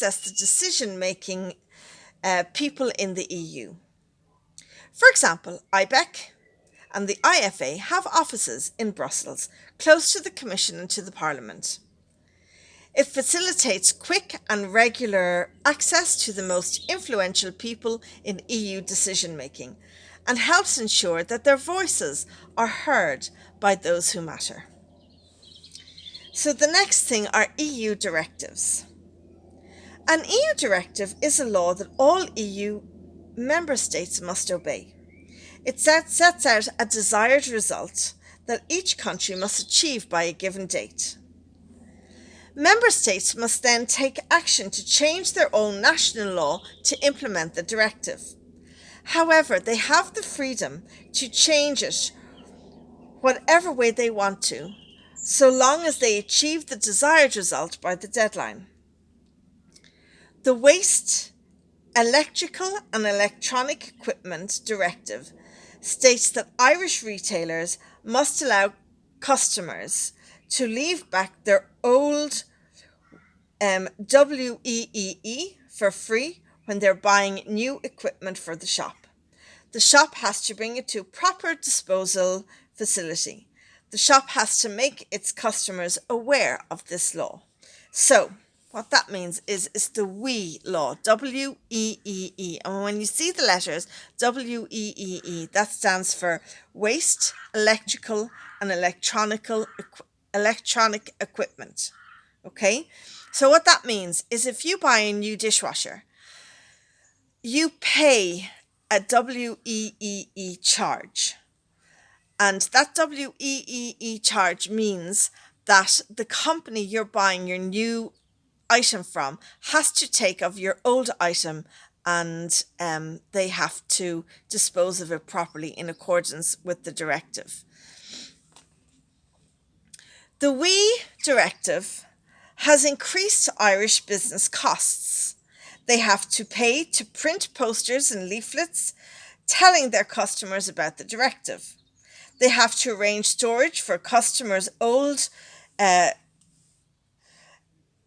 access the decision-making people in the EU. For example, IBEC and the IFA have offices in Brussels, close to the Commission and to the Parliament. It facilitates quick and regular access to the most influential people in EU decision-making and helps ensure that their voices are heard by those who matter. So the next thing are EU directives. An EU directive is a law that all EU member states must obey. It sets out a desired result that each country must achieve by a given date. Member states must then take action to change their own national law to implement the directive. However, they have the freedom to change it whatever way they want to, so long as they achieve the desired result by the deadline. The Waste, Electrical and Electronic Equipment Directive states that Irish retailers must allow customers to leave back their old WEEE for free when they're buying new equipment for the shop. The shop has to bring it to a proper disposal facility. The shop has to make its customers aware of this law. So, what that means is it's the WEEE law, WEEE. And when you see the letters WEEE, that stands for Waste, Electrical and Electronic Equipment. Okay? So what that means is if you buy a new dishwasher, you pay a WEEE charge. And that WEEE charge means that the company you're buying your new item from has to take of your old item and they have to dispose of it properly in accordance with the directive. The WEEE directive has increased Irish business costs. They have to pay to print posters and leaflets telling their customers about the directive. They have to arrange storage for customers' old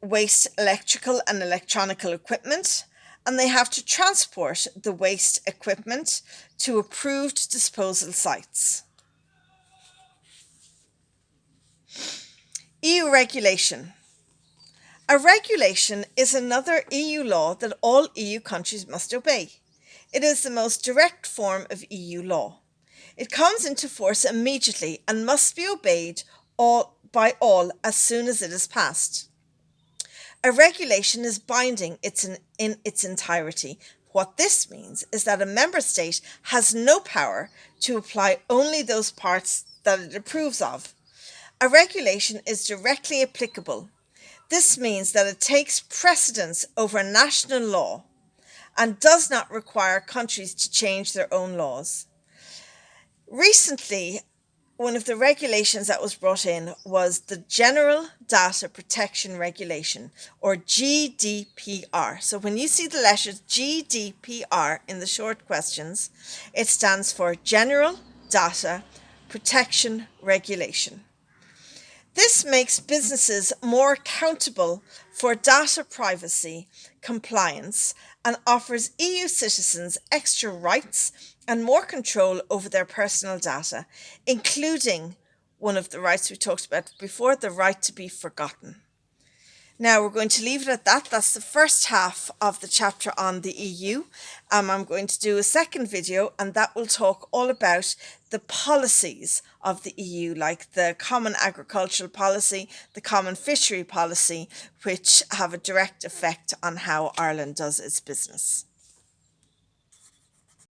waste electrical and electronic equipment, and they have to transport the waste equipment to approved disposal sites. EU regulation. A regulation is another EU law that all EU countries must obey. It is the most direct form of EU law. It comes into force immediately and must be obeyed by all as soon as it is passed. A regulation is binding in its entirety. What this means is that a member state has no power to apply only those parts that it approves of. A regulation is directly applicable. This means that it takes precedence over national law and does not require countries to change their own laws. Recently, one of the regulations that was brought in was the General Data Protection Regulation, or GDPR. So when you see the letters GDPR in the short questions, it stands for General Data Protection Regulation. This makes businesses more accountable for data privacy compliance and offers EU citizens extra rights and more control over their personal data, including one of the rights we talked about before, the right to be forgotten. Now we're going to leave it at that. That's the first half of the chapter on the EU. I'm going to do a second video and that will talk all about the policies of the EU, like the Common Agricultural Policy, the Common Fishery Policy, which have a direct effect on how Ireland does its business.